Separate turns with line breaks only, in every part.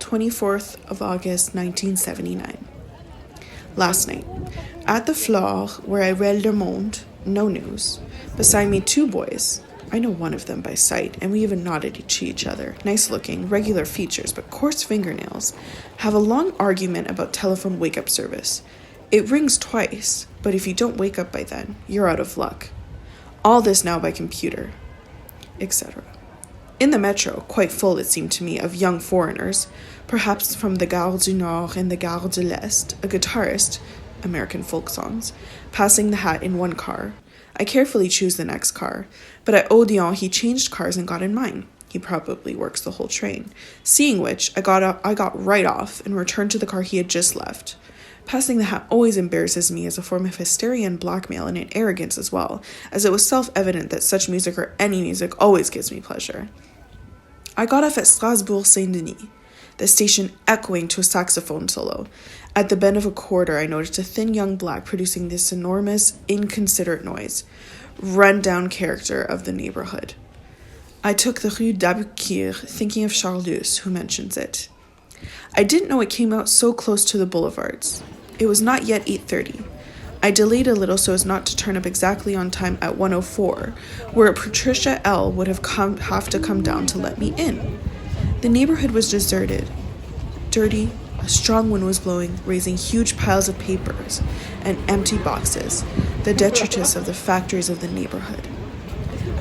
24th of August, 1979. Last night, at the Flore, where I read Le Monde, no news. Beside me, two boys. I know one of them by sight, and we even nodded to each other. Nice looking, regular features, but coarse fingernails. Have a long argument about telephone wake-up service. It rings twice, but if you don't wake up by then, you're out of luck. All this now by computer, etc. In the metro, quite full it seemed to me of young foreigners, perhaps from the Gare du Nord and the Gare de l'Est, a guitarist, American folk songs, passing the hat in one car. I carefully choose the next car, but at Odeon he changed cars and got in mine. He probably works the whole train. Seeing which, I got right off and returned to the car he had just left. Passing the hat always embarrasses me as a form of hysteria and blackmail and in arrogance as well, as it was self-evident that such music or any music always gives me pleasure. I got off at Strasbourg Saint-Denis, the station echoing to a saxophone solo. At the bend of a corridor, I noticed a thin young black producing this enormous, inconsiderate noise, run-down character of the neighborhood. I took the Rue d'Aboukir, thinking of Charles, who mentions it. I didn't know it came out so close to the boulevards. It was not yet 8:30. I delayed a little so as not to turn up exactly on time at 1:04, where Patricia L. would have to come down to let me in. The neighborhood was deserted. Dirty, a strong wind was blowing, raising huge piles of papers and empty boxes, the detritus of the factories of the neighborhood.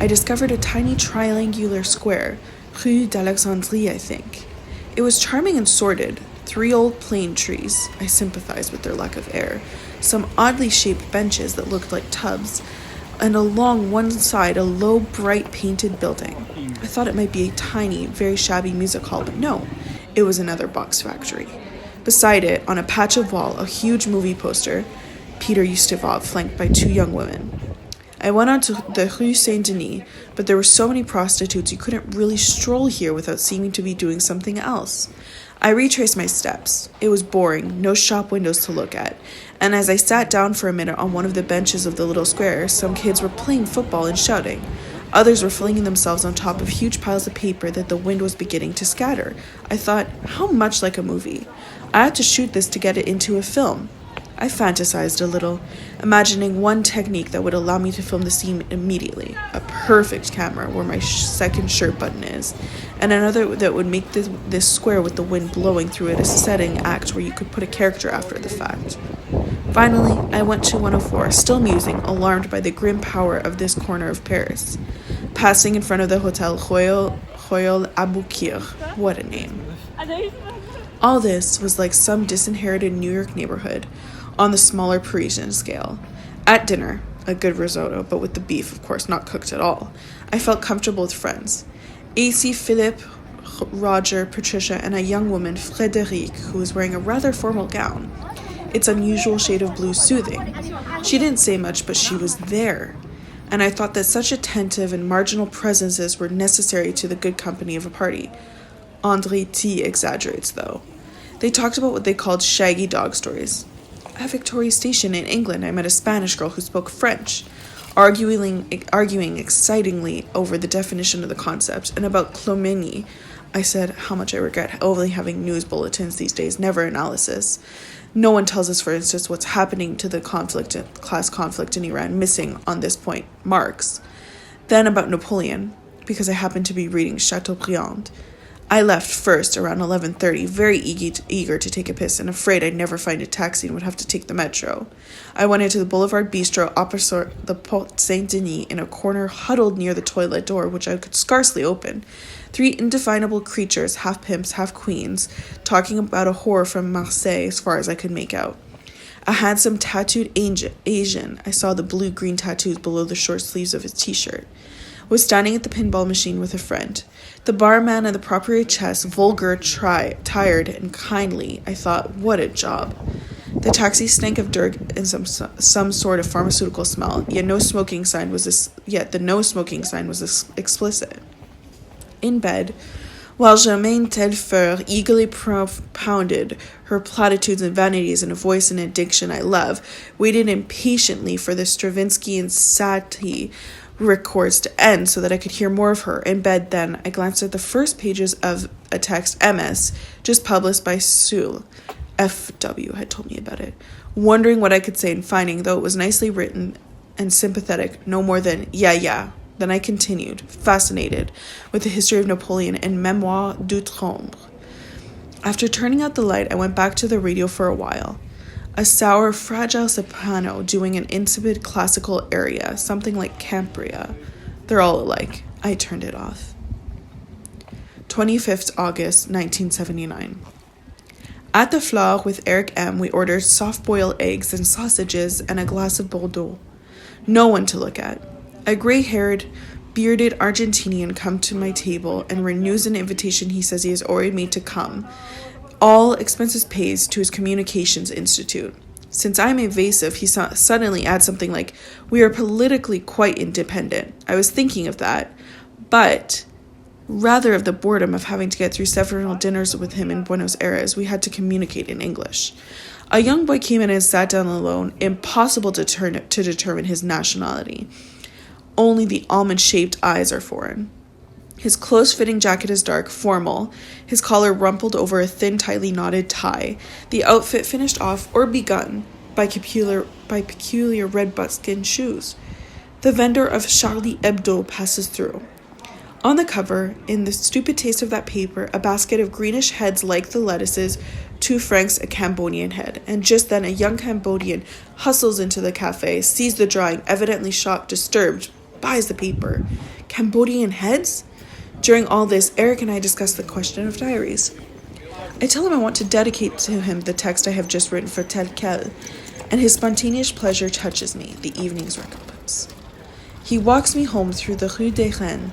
I discovered a tiny triangular square, Rue d'Alexandrie, I think. It was charming and sordid. 3 old plane trees, I sympathized with their lack of air, some oddly shaped benches that looked like tubs, and along one side a low, bright painted building. I thought it might be a tiny, very shabby music hall, but no, it was another box factory. Beside it, on a patch of wall, a huge movie poster, Peter Ustinov flanked by 2 young women. I went on to the Rue Saint-Denis, but there were so many prostitutes you couldn't really stroll here without seeming to be doing something else. I retraced my steps. It was boring, no shop windows to look at, and as I sat down for a minute on one of the benches of the little square, some kids were playing football and shouting. Others were flinging themselves on top of huge piles of paper that the wind was beginning to scatter. I thought, how much like a movie. I had to shoot this to get it into a film. I fantasized a little, imagining one technique that would allow me to film the scene immediately, a perfect camera where my second shirt button is, and another that would make this square with the wind blowing through it a setting act where you could put a character after the fact. Finally, I went to 104, still musing, alarmed by the grim power of this corner of Paris. Passing in front of the Hotel Royal Aboukir, what a name. All this was like some disinherited New York neighborhood, on the smaller Parisian scale. At dinner, a good risotto, but with the beef, of course, not cooked at all, I felt comfortable with friends. AC, Philippe, Roger, Patricia, and a young woman, Frédérique, who was wearing a rather formal gown. Its unusual shade of blue soothing. She didn't say much, but she was there. And I thought that such attentive and marginal presences were necessary to the good company of a party. André T. exaggerates, though. They talked about what they called shaggy dog stories. At Victoria Station in England, I met a Spanish girl who spoke French, arguing excitingly over the definition of the concept, and about Clomeny. I said how much I regret only having news bulletins these days, never analysis. No one tells us, for instance, what's happening to the class conflict in Iran, missing, on this point, Marx. Then about Napoleon, because I happened to be reading Chateaubriand. I left first around 11:30, very eager to take a piss and afraid I'd never find a taxi and would have to take the metro. I went into the Boulevard Bistro opposite the Porte Saint-Denis in a corner huddled near the toilet door, which I could scarcely open. 3 indefinable creatures, half pimps, half queens, talking about a whore from Marseille as far as I could make out. A handsome tattooed Asian, I saw the blue-green tattoos below the short sleeves of his t-shirt, was standing at the pinball machine with a friend. The barman and the proprietress, vulgar, tired, and kindly. I thought, what a job. The taxi stank of dirt and some sort of pharmaceutical smell, yet the no smoking sign was explicit. In bed, while Germaine Telfeur eagerly propounded her platitudes and vanities in a voice and a diction I love, waited impatiently for the Stravinsky and Satie records to end so that I could hear more of her. In bed then, I glanced at the first pages of a text MS just published by Seul. FW had told me about it, wondering what I could say and finding, though it was nicely written and sympathetic, no more than yeah. Then I continued, fascinated, with the history of Napoleon and Memoire d'Outre-Ombre. After turning out the light, I went back to the radio for a while. A sour, fragile soprano doing an insipid classical aria, something like Campria. They're all alike. I turned it off. 25th August, 1979. At the Flore with Eric M., we ordered soft-boiled eggs and sausages and a glass of Bordeaux. No one to look at. A gray-haired, bearded Argentinian come to my table and renews an invitation he says he has already made to come. All expenses paid to his communications institute. Since I'm evasive, he suddenly adds something like, "We are politically quite independent." I was thinking of that, but rather of the boredom of having to get through several dinners with him in Buenos Aires. We had to communicate in English. A young boy came in and sat down alone, impossible to determine his nationality. Only the almond-shaped eyes are foreign. His close-fitting jacket is dark, formal, his collar rumpled over a thin, tightly knotted tie, the outfit finished off or begun by peculiar red buckskin shoes. The vendor of Charlie Hebdo passes through. On the cover, in the stupid taste of that paper, a basket of greenish heads like the lettuces, 2 francs a Cambodian head. And just then a young Cambodian hustles into the cafe, sees the drawing, evidently shocked, disturbed, buys the paper. Cambodian heads? During all this, Eric and I discuss the question of diaries. I tell him I want to dedicate to him the text I have just written for Tel Quel, and his spontaneous pleasure touches me, the evening's recompense. He walks me home through the Rue des Reines,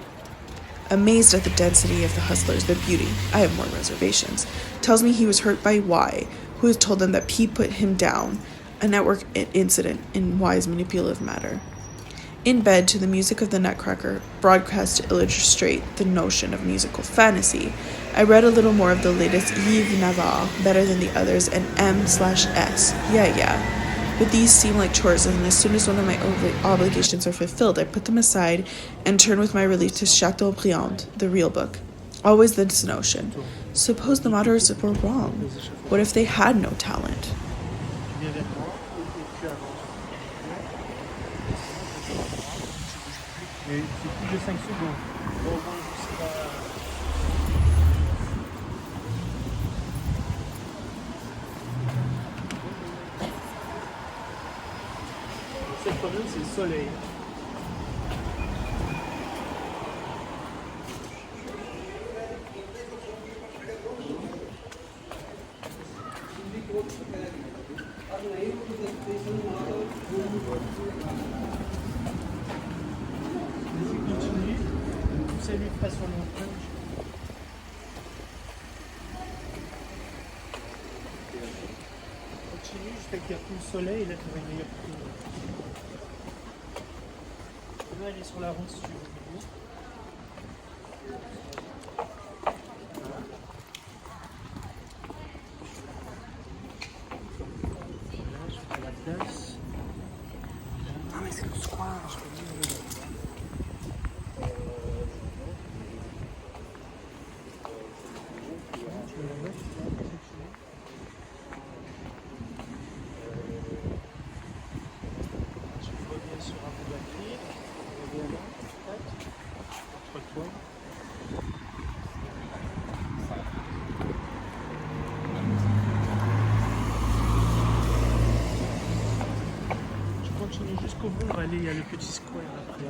amazed at the density of the hustlers, their beauty. I have more reservations. Tells me he was hurt by Y, who has told them that P put him down, a network incident in Y's manipulative matter. In bed, to the music of the Nutcracker, broadcast to illustrate the notion of musical fantasy, I read a little more of the latest Yves Navarre, better tthan the others, and M/S. Yeah. But these seem like chores, and as soon as one of my obligations are fulfilled, I put them aside and turn with my relief to Chateaubriand, the real book. Always this notion. Suppose the moderns were wrong. What if they had no talent?
Le problème, c'est le soleil. Continue. Vous savez pas sur l'empreinte. Continue jusqu'à qu'il y a tout le soleil et là tu vas une meilleure prise. Là, elle est sur la route si tu veux. Là, je fais la place. Ah, mais c'est le soir, je peux dire. Tu veux la mettre? Tu reviens sur un peu d'acrylique. Je continue jusqu'au bout, on va aller, il y a le petit square après.